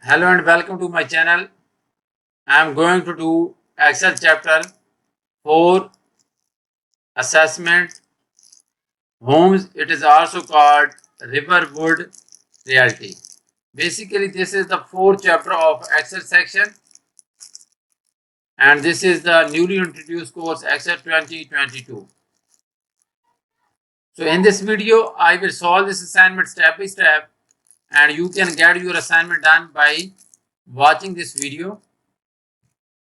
Hello and welcome to my channel. I am going to do Excel chapter 4 assessment homes. It is also called Riverwood Realty. Basically, this is the fourth chapter of Excel section, and this is the newly introduced course Excel 2022. So in this video, I will solve this assignment step by step, and you can get your assignment done by watching this video.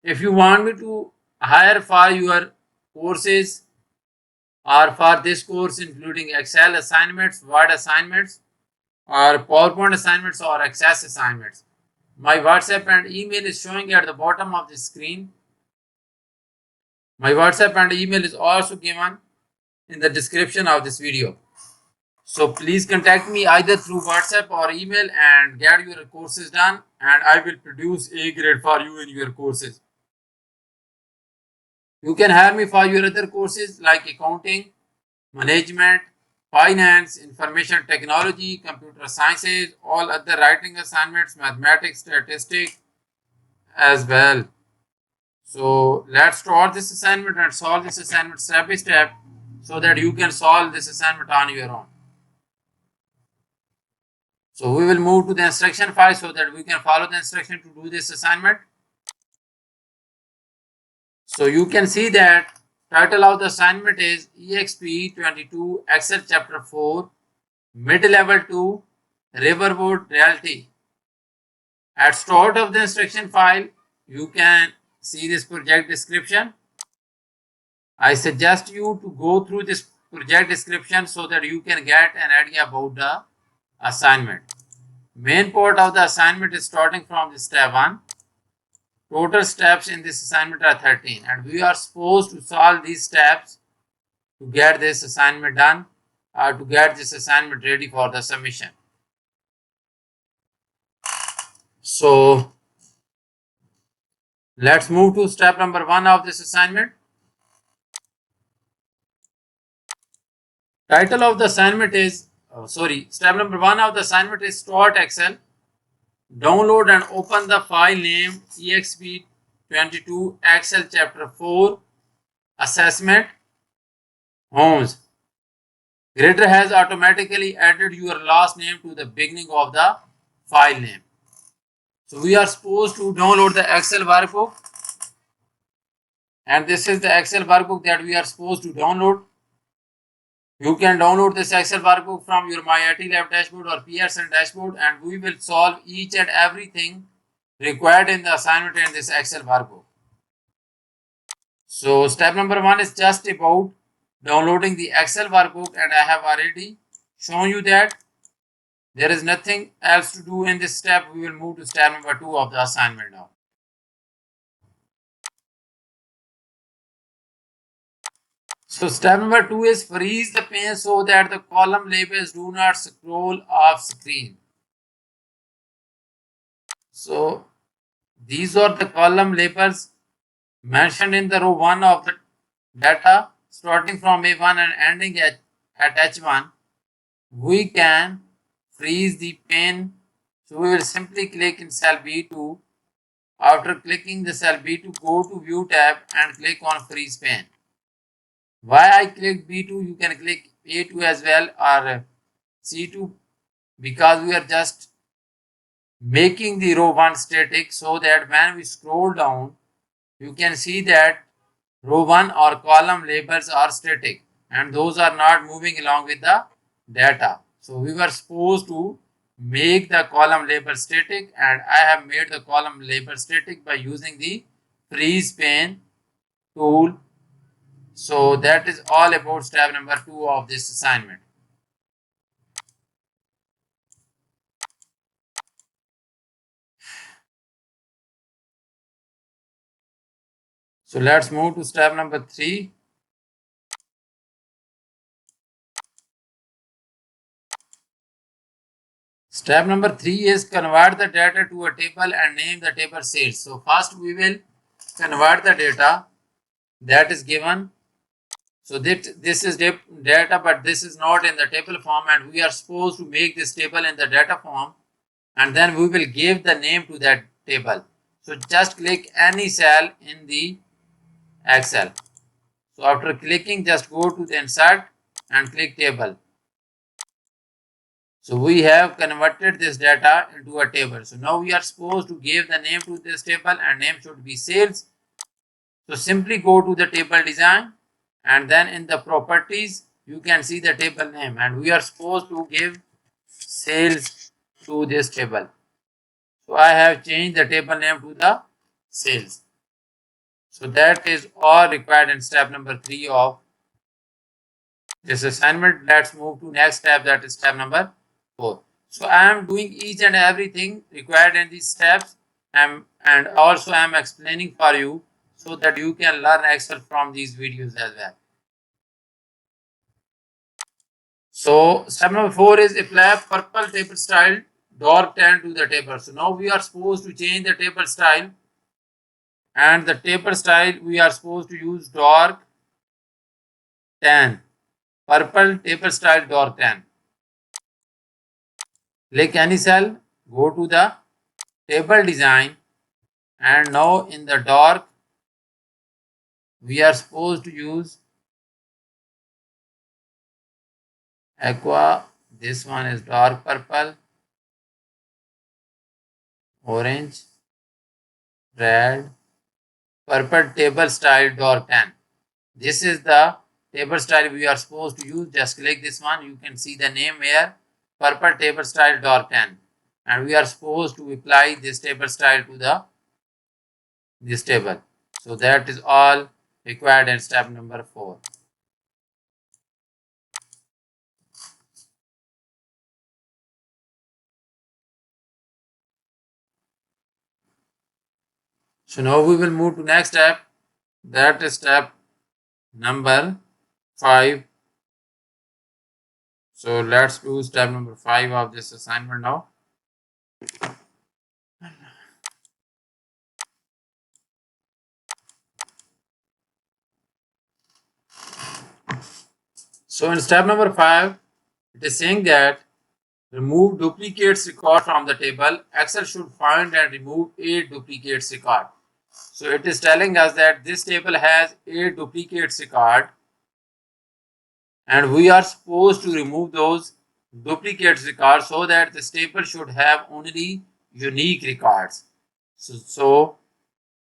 If you want me to hire for your courses or for this course including Excel assignments, Word assignments, or PowerPoint assignments or Access assignments, my WhatsApp and email is showing at the bottom of the screen. My WhatsApp and email is also given in the description of this video. So please contact me either through WhatsApp or email and get your courses done, and I will produce A grade for you in your courses. You can hire me for your other courses like accounting, management, finance, information technology, computer sciences, all other writing assignments, mathematics, statistics as well. So let's start this assignment and solve this assignment step by step so that you can solve this assignment on your own. So we will move to the instruction file so that we can follow the instruction to do this assignment. So you can see that title of the assignment is Exp22 Excel chapter 4 mid-level 2 Riverwood Realty. At start of the instruction file, you can see this project description. I suggest you to go through this project description so that you can get an idea about the assignment. Main part of the assignment is starting from the step 1. Total steps in this assignment are 13, and we are supposed to solve these steps to get this assignment done or to get this assignment ready for the submission. So let's move to step number 1 of this assignment. Title of the assignment is step number 1 of the assignment is Start Excel. Download and open the file name Exp22 Excel chapter 4 assessment homes. Grader has automatically added your last name to the beginning of the file name. So we are supposed to download the Excel workbook, and this is the Excel workbook that we are supposed to download. You can download this Excel workbook from your My IT Lab dashboard or Pearson dashboard, and we will solve each and everything required in the assignment in this Excel workbook. So step number 1 is just about downloading the Excel workbook, and I have already shown you that. There is nothing else to do in this step. We will move to step number 2 of the assignment now. So step number 2 is freeze the pane so that the column labels do not scroll off screen. So these are the column labels mentioned in the row 1 of the data starting from A1 and ending at H1. We can freeze the pane. So we will simply click in cell B2. After clicking the cell B2, go to View tab and click on Freeze Pane. Why I clicked B2, you can click A2 as well or C2, because we are just making the row 1 static so that when we scroll down, you can see that row 1 or column labels are static and those are not moving along with the data. So we were supposed to make the column label static, and I have made the column label static by using the freeze pane tool. So that is all about step number 2 of this assignment. So let's move to step number 3. Step number 3 is convert the data to a table and name the table sales. So first we will convert the data that is given. So this is data, but this is not in the table form, and we are supposed to make this table in the data form. and then we will give the name to that table. So just click any cell in the Excel. So after clicking, just go to the insert and click table. So we have converted this data into a table. So now we are supposed to give the name to this table, and name should be sales. So simply go to the table design, and then in the properties you can see the table name, and we are supposed to give sales to this table. So I have changed the table name to the sales. So that is all required in step number 3 of this assignment. Let's move to next step, that is step number 4. So I am doing each and everything required in these steps, and also I am explaining for you so that you can learn Excel from these videos as well. So step number 4 is apply purple table style dark tan to the table. So now we are supposed to change the table style, and the table style we are supposed to use dark tan, purple table style dark tan. Click any cell, go to the table design, and now in the dark we are supposed to use aqua. This one is dark purple, orange, red, purple table style dark tan. This is the table style we are supposed to use. Just click this one, you can see the name here, purple table style dark tan, and we are supposed to apply this table style to this table. So that is all required in step number 4. So now we will move to next step, that is step number 5. So let's do step number 5 of this assignment now. So in step number 5, it is saying that remove duplicates record from the table. Excel should find and remove 8 duplicates record. So it is telling us that this table has 8 duplicates record, and we are supposed to remove those duplicates records so that this table should have only unique records. So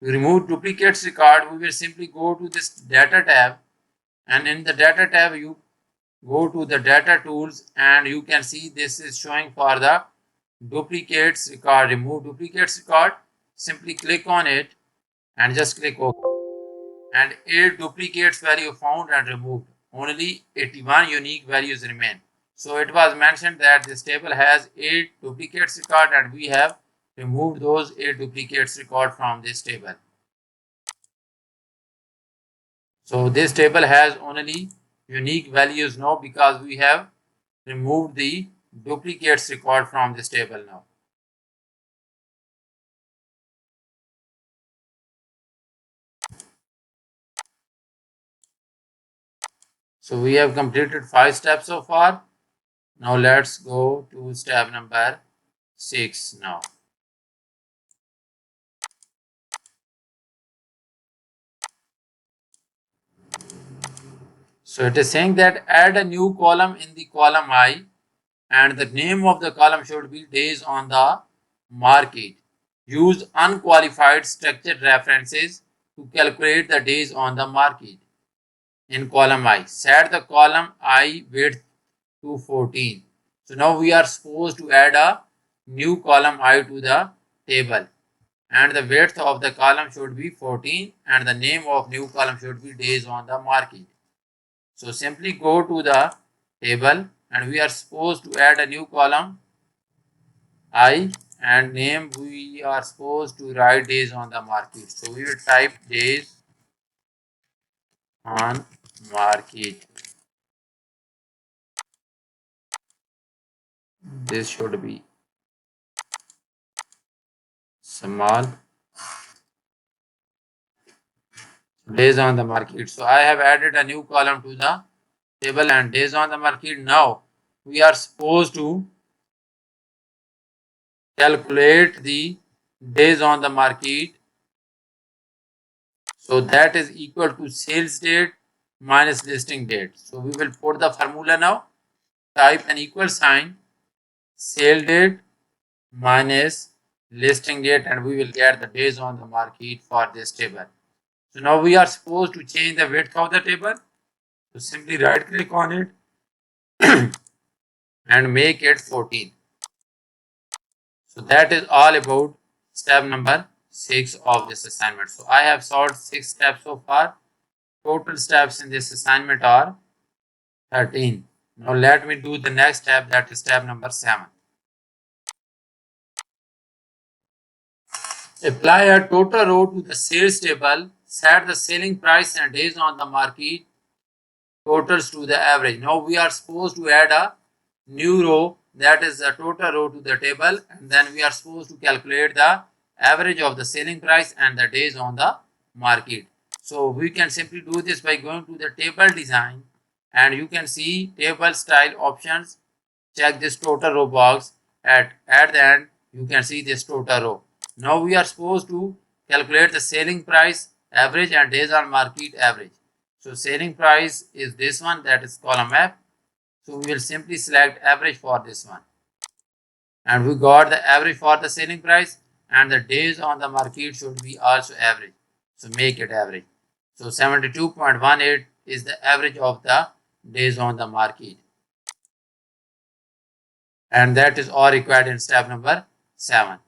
to remove duplicates record, we will simply go to this data tab, and in the data tab you go to the data tools, and you can see this is showing for the duplicates record. Remove duplicates record, simply click on it and just click OK, and 8 duplicates value found and removed. Only 81 unique values remain. So it was mentioned that this table has 8 duplicates record, and we have removed those 8 duplicates record from this table. So this table has only unique values now because we have removed the duplicates record from this table now. So we have completed 5 steps so far. Now let's go to step number 6 now. So it is saying that add a new column in the column I, and the name of the column should be days on the market. Use unqualified structured references to calculate the days on the market. In column I, set the column I width to 14. So now we are supposed to add a new column I to the table, and the width of the column should be 14, and the name of new column should be days on the market. So simply go to the table, and we are supposed to add a new column I, and name we are supposed to write days on the market. So we will type days on market. This should be small, days on the market. So I have added a new column to the table, and days on the market. Now we are supposed to calculate the days on the market. So that is equal to sales date minus listing date. So we will put the formula now. Type an equal sign, sale date minus listing date, and we will get the days on the market for this table. So now we are supposed to change the width of the table. So simply right click on it and make it 14. So that is all about step number 6 of this assignment. So I have solved 6 steps so far. Total steps in this assignment are 13. Now let me do the next step, that is step number 7. Apply a total row to the sales table. Set the selling price and days on the market totals to the average. Now we are supposed to add a new row, that is the total row, to the table, and then we are supposed to calculate the average of the selling price and the days on the market. So we can simply do this by going to the table design, and you can see table style options. Check this total row box. At the end you can see this total row. Now we are supposed to calculate the selling price average and days on market average. So selling price is this one, that is column F. So we will simply select average for this one. And we got the average for the selling price, and the days on the market should be also average. So make it average. So 72.18 is the average of the days on the market. And that is all required in step number 7.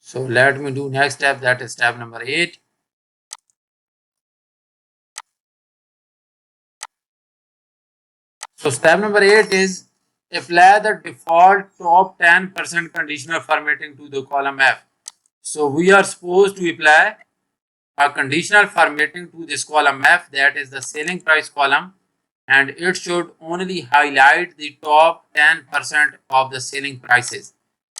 So let me do next step, that is step number 8. So step number 8 is apply the default top 10% conditional formatting to the column F. So we are supposed to apply a conditional formatting to this column F, that is the selling price column, and it should only highlight the top 10% of the selling prices.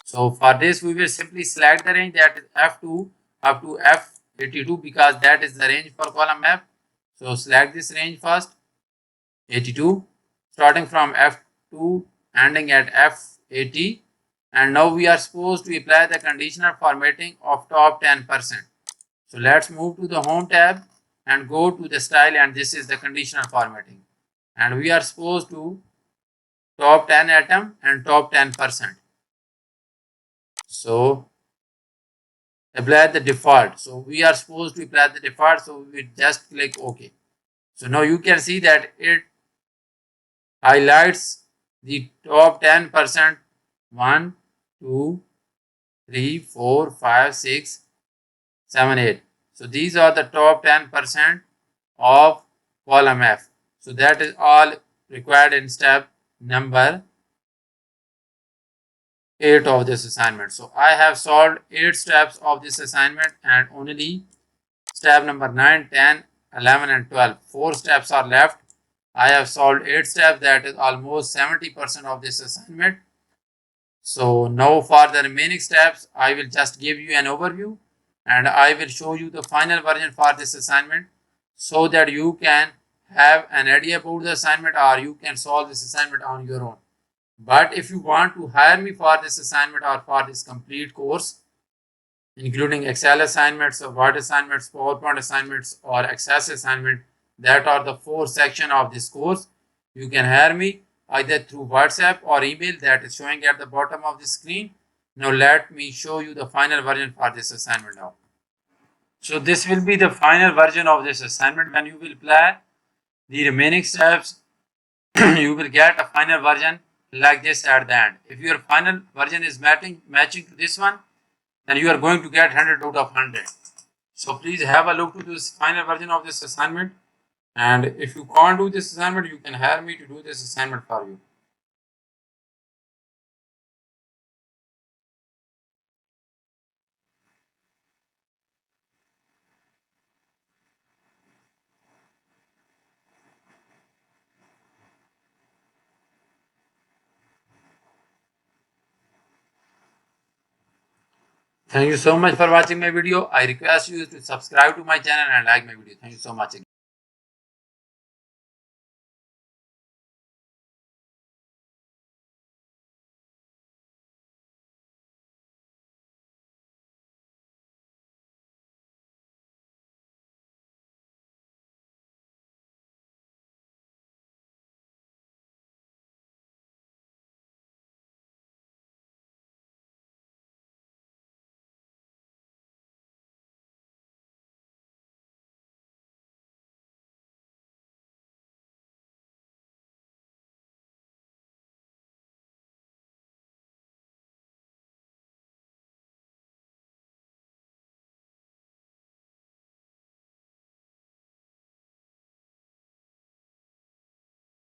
So for this we will simply select the range, that is F2 up to F82, because that is the range for column F. So select this range first, 82, starting from F2 ending at F80, and now we are supposed to apply the conditional formatting of top 10%. So let's move to the home tab and go to the style, and this is the conditional formatting, and we are supposed to top 10 atom and top 10%. So apply the default. So we are supposed to apply the default, so we will just click OK. So now you can see that it highlights the top 10%, 1, 2, 3, 4, 5, 6, 7, 8. So these are the top 10% of column F. So that is all required in step number 8 of this assignment. So I have solved 8 steps of this assignment, and only step number 9, 10, 11 and 12. 4 steps are left. I have solved 8 steps, that is almost 70% of this assignment. So now for the remaining steps, I will just give you an overview, and I will show you the final version for this assignment, so that you can have an idea about the assignment, or you can solve this assignment on your own. But if you want to hire me for this assignment or for this complete course, including Excel assignments, or Word assignments, PowerPoint assignments, or Access assignment, that are the 4 sections of this course, you can hire me either through WhatsApp or email, that is showing at the bottom of the screen. Now let me show you the final version for this assignment now. So this will be the final version of this assignment. When you will apply the remaining steps, you will get a final version like this at the end. If your final version is matching to this one, then you are going to get 100 out of 100. So please have a look to this final version of this assignment, and if you can't do this assignment, you can hire me to do this assignment for you. Thank you so much for watching my video. I request you to subscribe to my channel and like my video. Thank you so much again.